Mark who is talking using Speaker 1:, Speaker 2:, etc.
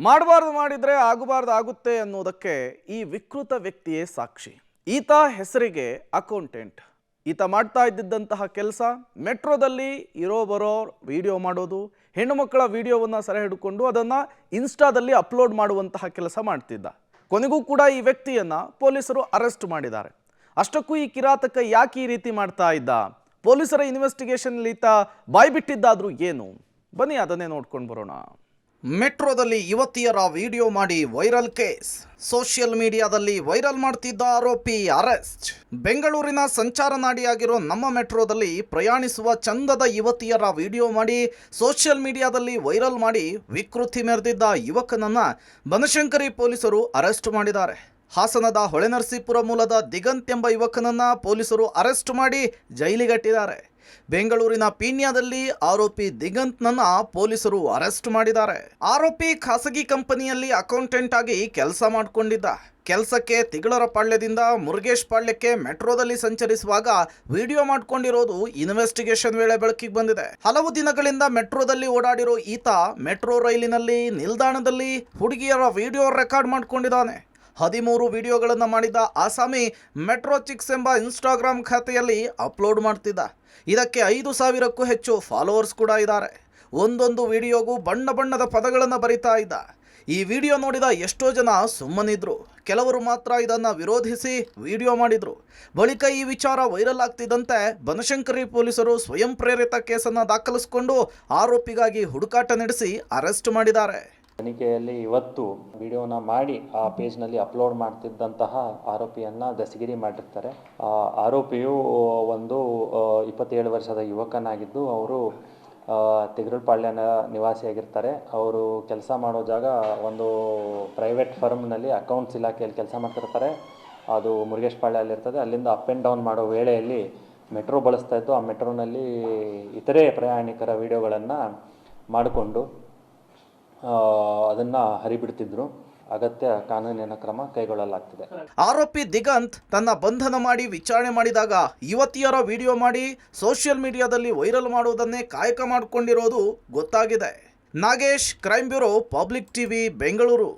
Speaker 1: ಮಾಡಬಾರ್ದು ಮಾಡಿದ್ರೆ ಆಗಬಾರ್ದು ಆಗುತ್ತೆ ಅನ್ನೋದಕ್ಕೆ ಈ ವಿಕೃತ ವ್ಯಕ್ತಿಯೇ ಸಾಕ್ಷಿ. ಈತ ಹೆಸರಿಗೆ ಅಕೌಂಟೆಂಟ್. ಈತ ಮಾಡ್ತಾ ಇದ್ದಂತಹ ಕೆಲಸ ಮೆಟ್ರೋದಲ್ಲಿ ಇರೋ ಬರೋ ವಿಡಿಯೋ ಮಾಡೋದು, ಹೆಣ್ಣು ಮಕ್ಕಳ ವಿಡಿಯೋವನ್ನು ಸೆರೆ ಹಿಡಿಕೊಂಡು ಅದನ್ನು ಇನ್ಸ್ಟಾದಲ್ಲಿ ಅಪ್ಲೋಡ್ ಮಾಡುವಂತಹ ಕೆಲಸ ಮಾಡ್ತಿದ್ದ. ಕೊನೆಗೂ ಕೂಡ ಈ ವ್ಯಕ್ತಿಯನ್ನು ಪೊಲೀಸರು ಅರೆಸ್ಟ್ ಮಾಡಿದ್ದಾರೆ. ಅಷ್ಟಕ್ಕೂ ಈ ಕಿರಾತಕ ಯಾಕೆ ಈ ರೀತಿ ಮಾಡ್ತಾ ಇದ್ದ? ಪೊಲೀಸರ ಇನ್ವೆಸ್ಟಿಗೇಷನ್ ಈತ ಬಾಯ್ಬಿಟ್ಟಿದ್ದಾದ್ರೂ ಏನು? ಬನ್ನಿ ಅದನ್ನೇ ನೋಡ್ಕೊಂಡು ಬರೋಣ. ಮೆಟ್ರೋದಲ್ಲಿ ಯುವತಿಯರ ವಿಡಿಯೋ ಮಾಡಿ ವೈರಲ್ ಕೇಸ್. ಸೋಷಿಯಲ್ ಮೀಡಿಯಾದಲ್ಲಿ ವೈರಲ್ ಮಾಡ್ತಿದ್ದ ಆರೋಪಿ ಅರೆಸ್ಟ್. ಬೆಂಗಳೂರಿನ ಸಂಚಾರ ನಾಡಿಯಾಗಿರೋ ನಮ್ಮ ಮೆಟ್ರೋದಲ್ಲಿ ಪ್ರಯಾಣಿಸುವ ಚಂದದ ಯುವತಿಯರ ವಿಡಿಯೋ ಮಾಡಿ ಸೋಷಿಯಲ್ ಮೀಡಿಯಾದಲ್ಲಿ ವೈರಲ್ ಮಾಡಿ ವಿಕೃತಿ ಮೆರೆದಿದ್ದ ಯುವಕನನ್ನ ಬನಶಂಕರಿ ಪೊಲೀಸರು ಅರೆಸ್ಟ್ ಮಾಡಿದ್ದಾರೆ. ಹಾಸನದ ಹೊಳೆನರಸೀಪುರ ಮೂಲದ ದಿಗಂತ್ ಎಂಬ ಯುವಕನನ್ನ ಪೊಲೀಸರು ಅರೆಸ್ಟ್ ಮಾಡಿ ಜೈಲಿಗಟ್ಟಿದ್ದಾರೆ. ಬೆಂಗಳೂರಿನ ಪೀಣ್ಯದಲ್ಲಿ ಆರೋಪಿ ದಿಗಂತ್ನನ್ನ ಪೊಲೀಸರು ಅರೆಸ್ಟ್ ಮಾಡಿದ್ದಾರೆ. ಆರೋಪಿ ಖಾಸಗಿ ಕಂಪನಿಯಲ್ಲಿ ಅಕೌಂಟೆಂಟ್ ಆಗಿ ಕೆಲಸ ಮಾಡಿಕೊಂಡಿದ್ದ. ಕೆಲಸಕ್ಕೆ ತಿಗಳರ ಪಾಳ್ಯದಿಂದ ಮುರುಗೇಶ್ ಪಾಳ್ಯಕ್ಕೆ ಮೆಟ್ರೋದಲ್ಲಿ ಸಂಚರಿಸುವಾಗ ವಿಡಿಯೋ ಮಾಡಿಕೊಂಡಿರೋದು ಇನ್ವೆಸ್ಟಿಗೇಷನ್ ವೇಳೆ ಬೆಳಕಿಗೆ ಬಂದಿದೆ. ಹಲವು ದಿನಗಳಿಂದ ಮೆಟ್ರೋದಲ್ಲಿ ಓಡಾಡಿರೋ ಈತ ಮೆಟ್ರೋ ರೈಲಿನಲ್ಲಿ ನಿಲ್ದಾಣದಲ್ಲಿ ಹುಡುಗಿಯರ ವಿಡಿಯೋ ರೆಕಾರ್ಡ್ ಮಾಡಿಕೊಂಡಿದ್ದಾನೆ. 13 ವಿಡಿಯೋಗಳನ್ನು ಮಾಡಿದ ಆಸಾಮಿ ಮೆಟ್ರೋ ಚಿಕ್ಸ್ ಎಂಬ ಇನ್ಸ್ಟಾಗ್ರಾಮ್ ಖಾತೆಯಲ್ಲಿ ಅಪ್ಲೋಡ್ ಮಾಡ್ತಿದ್ದ. ಇದಕ್ಕೆ 5,000ಕ್ಕೂ ಹೆಚ್ಚು ಫಾಲೋವರ್ಸ್ ಕೂಡ ಇದ್ದಾರೆ. ಒಂದೊಂದು ವಿಡಿಯೋಗೂ ಬಣ್ಣ ಬಣ್ಣದ ಪದಗಳನ್ನು ಬರಿತಾ ಇದ್ದ. ಈ ವಿಡಿಯೋ ನೋಡಿದ ಎಷ್ಟೋ ಜನ ಸುಮ್ಮನಿದ್ರು, ಕೆಲವರು ಮಾತ್ರ ಇದನ್ನು ವಿರೋಧಿಸಿ ವಿಡಿಯೋ ಮಾಡಿದ್ರು. ಬಳಿಕ ಈ ವಿಚಾರ ವೈರಲ್ ಆಗ್ತಿದ್ದಂತೆ ಬನಶಂಕರಿ ಪೊಲೀಸರು ಸ್ವಯಂ ಪ್ರೇರಿತ ಕೇಸನ್ನು ದಾಖಲಿಸಿಕೊಂಡು ಆರೋಪಿಗಾಗಿ ಹುಡುಕಾಟ ನಡೆಸಿ ಅರೆಸ್ಟ್ ಮಾಡಿದ್ದಾರೆ.
Speaker 2: ತನಿಖೆಯಲ್ಲಿ ಇವತ್ತು ವಿಡಿಯೋನ ಮಾಡಿ ಆ ಪೇಜ್ನಲ್ಲಿ ಅಪ್ಲೋಡ್ ಮಾಡ್ತಿದ್ದಂತಹ ಆರೋಪಿಯನ್ನು ದಸ್ತಗಿರಿ ಮಾಡಿರ್ತಾರೆ. ಆರೋಪಿಯು ಒಂದು 27 ವರ್ಷದ ಯುವಕನಾಗಿದ್ದು ಅವರು ತಿಗರಪಾಳ್ಯನ ನಿವಾಸಿಯಾಗಿರ್ತಾರೆ. ಅವರು ಕೆಲಸ ಮಾಡೋ ಜಾಗ ಒಂದು ಪ್ರೈವೇಟ್ ಫರ್ಮ್ನಲ್ಲಿ ಅಕೌಂಟ್ಸ್ ಇಲಾಖೆಯಲ್ಲಿ ಕೆಲಸ ಮಾಡ್ತಿರ್ತಾರೆ. ಅದು ಮುರುಗೇಶ್ ಪಾಳ್ಯಲ್ಲಿರ್ತದೆ. ಅಲ್ಲಿಂದ ಅಪ್ ಆ್ಯಂಡ್ ಡೌನ್ ಮಾಡೋ ವೇಳೆಯಲ್ಲಿ ಮೆಟ್ರೋ ಬಳಸ್ತಾ ಇದ್ದು. ಆ ಮೆಟ್ರೋನಲ್ಲಿ ಇತರೆ ಪ್ರಯಾಣಿಕರ ವಿಡಿಯೋಗಳನ್ನು ಮಾಡಿಕೊಂಡು ಅದನ್ನು ಹರಿಬಿಡ್ತಿದ್ರು. ಅಗತ್ಯ ಕಾನೂನಿನ ಕ್ರಮ ಕೈಗೊಳ್ಳಲಾಗ್ತಿದೆ.
Speaker 1: ಆರೋಪಿ ದಿಗಂತ್ ತನ್ನ ಬಂಧನ ಮಾಡಿ ವಿಚಾರಣೆ ಮಾಡಿದಾಗ ಯುವತಿಯರ ವಿಡಿಯೋ ಮಾಡಿ ಸೋಷಿಯಲ್ ಮೀಡಿಯಾದಲ್ಲಿ ವೈರಲ್ ಮಾಡುವುದನ್ನೇ ಕಾಯಕ ಮಾಡಿಕೊಂಡಿರೋದು ಗೊತ್ತಾಗಿದೆ. Nagesh, crime bureau, public TV, Bengaluru.